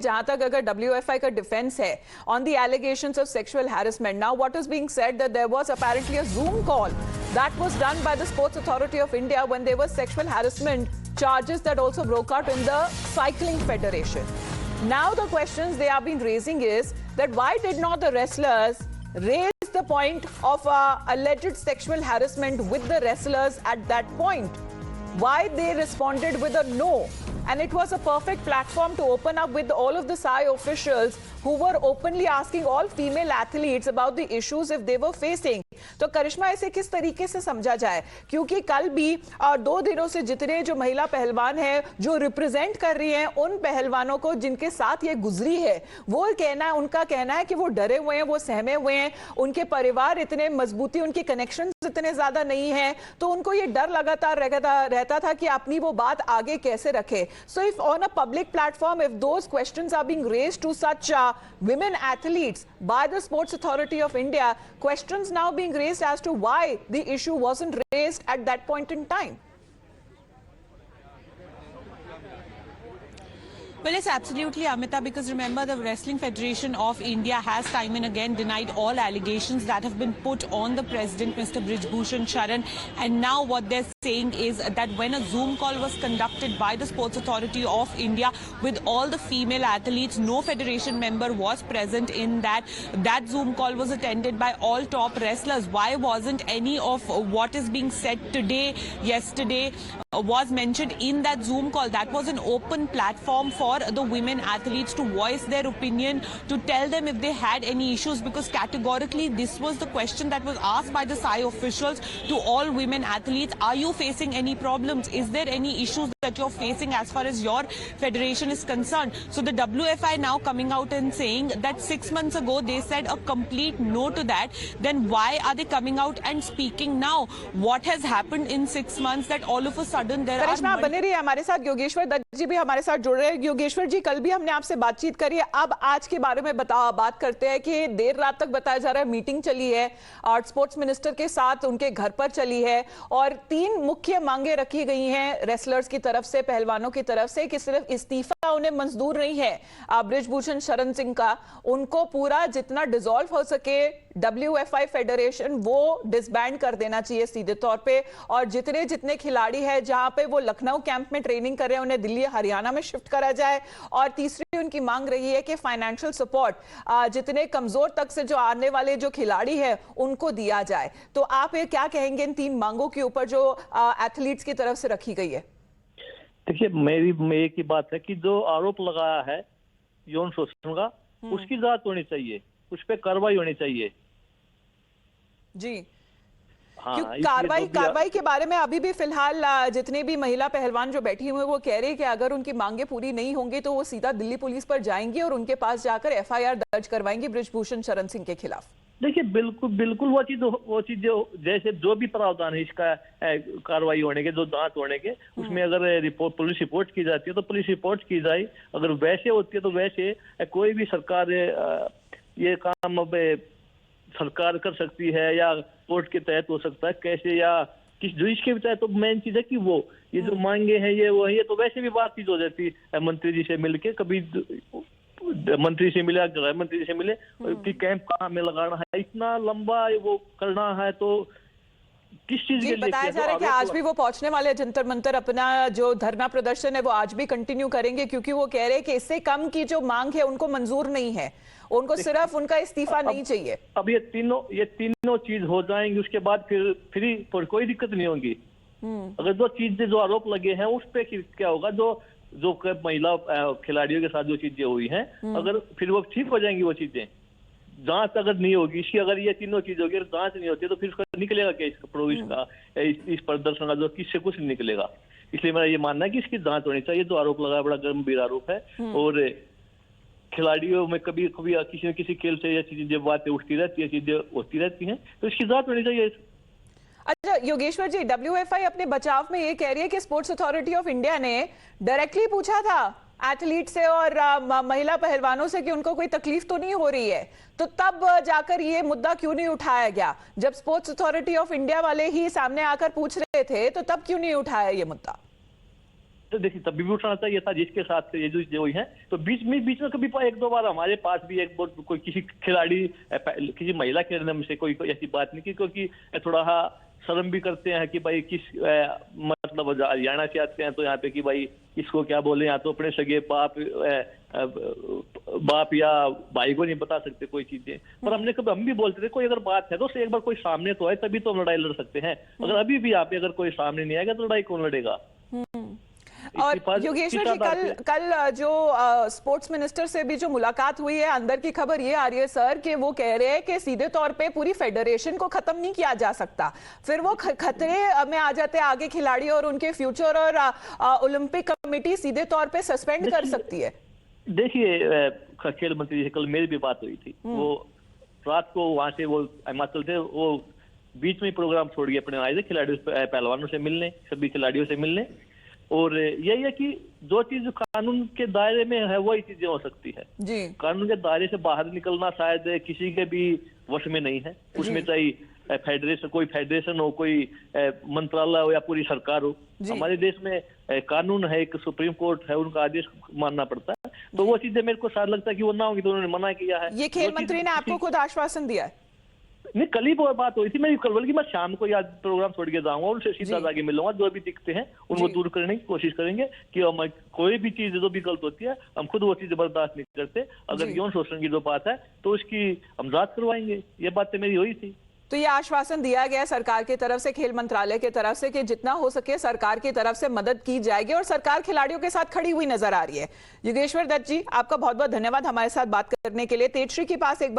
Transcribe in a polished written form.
जहां तक अगर WFI का डिफेंस है on the allegations of sexual harassment, now what is being said that there was apparently a Zoom call that was done by the Sports Authority of India when there was sexual harassment charges that also broke out in the Cycling Federation. Now the questions they have been raising is that why did not the wrestlers raise the point of alleged sexual harassment with the wrestlers at that point? Why they responded with a no? And it was a perfect platform to open up with all of the SAI officials who were openly asking all female athletes about the issues if they were facing. तो करिश्मा इसे किस तरीके से समझा जाए, क्योंकि कल भी 2 दिनों से जितने जो महिला पहलवान हैं जो रिप्रेजेंट कर रही हैं उन पहलवानों को जिनके साथ ये गुजरी है, वो उनका कहना है कि वो डरे हुए हैं, वो सहमे हुए हैं, उनके परिवार इतने मजबूती, उनके कनेक्शन इतने ज्यादा नहीं है, तो उनको ये डर लगातार रहता था कि अपनी वो बात आगे कैसे रखे. So if on a public platform, if those questions are being raised to such women athletes by the Sports Authority of India, questions now being raised as to why the issue wasn't raised at that point in time. Well, yes, absolutely, Amita, because remember, the Wrestling Federation of India has time and again denied all allegations that have been put on the president, Mr. Brij Bhushan Sharan. And now what they're saying is that when a Zoom call was conducted by the Sports Authority of India with all the female athletes, no federation member was present in that. That Zoom call was attended by all top wrestlers. Why wasn't any of what is being said today, yesterday, was mentioned in that Zoom call? That was an open platform for the women athletes to voice their opinion, to tell them if they had any issues, because categorically this was the question that was asked by the SAI officials to all women athletes. Are you facing any problems? Is there any issues that you're facing as far as your federation is concerned? So the WFI now coming out and saying that 6 months ago they said a complete no to that. Then why are they coming out and speaking now? What has happened in 6 months that all of a sudden there करिश्मा बने रही है हमारे साथ. योगेश्वर दत्त जी भी हमारे साथ जुड़ रहे हैं. योगेश्वर जी, कल भी हमने आपसे बातचीत करी है, अब आज के बारे में बात करते हैं कि देर रात तक बताया जा रहा है मीटिंग चली है और स्पोर्ट्स मिनिस्टर के साथ उनके घर पर चली है और 3 मुख्य मांगे रखी गई हैं रेसलर्स की तरफ से, पहलवानों की तरफ से, कि सिर्फ इस्तीफा उन्हें मंजूर नहीं है बृजभूषण शरण सिंह का, उनको पूरा जितना डिसॉल्व हो सके WFI फेडरेशन वो डिसबैंड कर देना चाहिए सीधे तौर पे, और जितने जितने खिलाड़ी हैं जहां पे वो लखनऊ कैंप में ट्रेनिंग कर रहे हैं उन्हें दिल्ली हरियाणा में शिफ्ट करा जाए. और तीसरी उनकी मांग रही है कि फाइनेंशियल सपोर्ट जितने कमजोर तक से जो आने वाले जो खिलाड़ी हैं उनको दिया जाए. तो आप ये क्या कहेंगे इन 3 मांगों के ऊपर जो एथलीट्स की तरफ से रखी गई है? देखिए, मेरी एक ही बात है कि जो आरोप लगाया है यौन शोषण का, उसकी जांच होनी चाहिए, उस पर कार्रवाई होनी चाहिए जी. हाँ, कार्रवाई के बारे में अभी भी फिलहाल जितने भी महिला पहलवान जो बैठी हुए वो कह रही है कि अगर उनकी मांगे पूरी नहीं होंगी तो वो सीधा दिल्ली पुलिस पर जाएंगी और उनके पास जाकर FIR दर्ज करवाएंगी बृजभूषण शरण सिंह के खिलाफ. देखिए, बिल्कुल वो चीज जैसे जो भी प्रावधान है इसका कार्रवाई होने के, जो जांच होने के, उसमें अगर पुलिस रिपोर्ट की जाती है तो पुलिस रिपोर्ट की जाए. अगर वैसे होती है तो वैसे कोई भी सरकार ये काम अब सरकार कर सकती है या कोर्ट के तहत हो सकता है, कैसे या किस जुडिश के तहत. तो मेन चीज है कि वो ये जो मांगे हैं ये वो है, तो वैसे भी बातचीत हो जाती है मंत्री जी से मिलके, कभी मंत्री से मिले, गृह मंत्री से मिले कि कैंप कहाँ में लगाना है, इतना लंबा वो करना है तो किस चीज के लिए बताया जा रहा है कि आज भी वो पहुंचने वाले जंतर मंतर अपना जो धरना प्रदर्शन है वो आज भी कंटिन्यू करेंगे, क्योंकि वो कह रहे हैं कि इससे कम की जो मांग है उनको मंजूर नहीं है, उनको सिर्फ उनका इस्तीफा नहीं चाहिए. अब ये तीनों चीज हो जाएंगी, उसके बाद फिर कोई दिक्कत नहीं होगी. अगर दो चीजें जो आरोप लगे हैं उस पे क्या होगा, जो महिला खिलाड़ियों के साथ जो चीजें हुई हैं, अगर फिर वो ठीक हो जाएंगी वो चीजें. जांच अगर नहीं होगी इसकी, अगर ये तीनों चीज होगी, जांच नहीं होती तो फिर निकलेगा क्या इसका प्रोविश का, इस प्रदर्शन का, जो किससे कुछ नहीं निकलेगा. इसलिए मेरा ये मानना है कि इसकी जांच होनी चाहिए. जो आरोप लगा बड़ा गंभीर आरोप है और खिलाड़ियों में कभी कभी किसी न किसी खेल से ये चीजें बातें उठती रहती है, चीजें होती रहती हैं, तो इसकी जांच होनी चाहिए. अच्छा योगेश्वर जी, WFI अपने बचाव में ये कह रही है कि स्पोर्ट्स अथॉरिटी ऑफ इंडिया ने डायरेक्टली पूछा था एथलीट से और महिला पहलवानों से कि उनको कोई तकलीफ तो नहीं हो रही है, तो तब जाकर ये मुद्दा क्यों नहीं उठाया गया? जब स्पोर्ट्स अथॉरिटी ऑफ इंडिया वाले ही सामने आकर पूछ रहे थे तो तब क्यों नहीं उठाया ये मुद्दा? तो देखिए तभी भी उठाना चाहिए था जिसके साथ ये जो हुई है। तो बीच में कभी एक दो बार हमारे पास भी कोई किसी खिलाड़ी किसी महिला खिलाड़ी में से कोई ऐसी बात नहीं की, क्योंकि थोड़ा शर्म भी करते हैं कि भाई किस मतलब हरियाणा से आते हैं तो यहाँ पे कि भाई इसको क्या बोले, या तो अपने सगे बाप या भाई को नहीं बता सकते कोई चीजें। पर हम भी बोलते थे कोई अगर बात है तो एक बार कोई सामने तो आए तभी तो हम लड़ाई लड़ सकते हैं। अगर अभी भी यहाँ पे अगर कोई सामने नहीं आएगा तो लड़ाई कौन लड़ेगा। और योगेश्वर जी, कल जो स्पोर्ट्स मिनिस्टर से भी जो मुलाकात हुई है, अंदर की खबर ये आ रही है सर कि वो कह रहे हैं कि सीधे तौर पे पूरी फेडरेशन को खत्म नहीं किया जा सकता, फिर वो खतरे में आ जाते हैं आगे खिलाड़ी और उनके फ्यूचर, और ओलंपिक कमेटी सीधे तौर पे सस्पेंड कर सकती है। देखिए खेल मंत्री से कल मेरी भी बात हुई थी, वो रात को वहां से वो हिमाचल से वो बीच में प्रोग्राम छोड़ के अपने आए थे खिलाड़ियों पहलवानों से मिलने, सभी खिलाड़ियों से मिलने। और यही है कि जो चीज कानून के दायरे में है वही चीजें हो सकती है जी। कानून के दायरे से बाहर निकलना शायद किसी के भी वश में नहीं है। उसमें चाहे फेडरेशन, कोई फेडरेशन हो, कोई मंत्रालय हो या पूरी सरकार हो, हमारे देश में कानून है, एक सुप्रीम कोर्ट है, उनका आदेश मानना पड़ता है। तो वो चीजें मेरे को शायद लगता है कि वो ना होगी तो उन्होंने मना किया है। ये खेल मंत्री ने आपको खुद आश्वासन दिया है? नहीं, कल ही बात हुई थी मेरी, कल बल्कि मैं शाम को याद प्रोग्राम छोड़ के जाऊंगा, उनसे सीधा जाके मिलूंगा, जो भी दिखते हैं उनको दूर करने की कोशिश करेंगे कि हम कोई भी चीज जो भी गलत होती है हम खुद वो चीज बर्दाश्त नहीं करते। अगर यौन शोषण की जो बात है तो उसकी हम जांच करवाएंगे, ये बातें मेरी हुई थी। तो ये आश्वासन दिया गया सरकार की तरफ से, खेल मंत्रालय की तरफ से, कि जितना हो सके सरकार की तरफ से मदद की जाएगी और सरकार खिलाड़ियों के साथ खड़ी हुई नजर आ रही है। योगेश्वर दत्त जी, आपका बहुत बहुत धन्यवाद हमारे साथ बात करने के लिए। तेजश्री के पास एक बार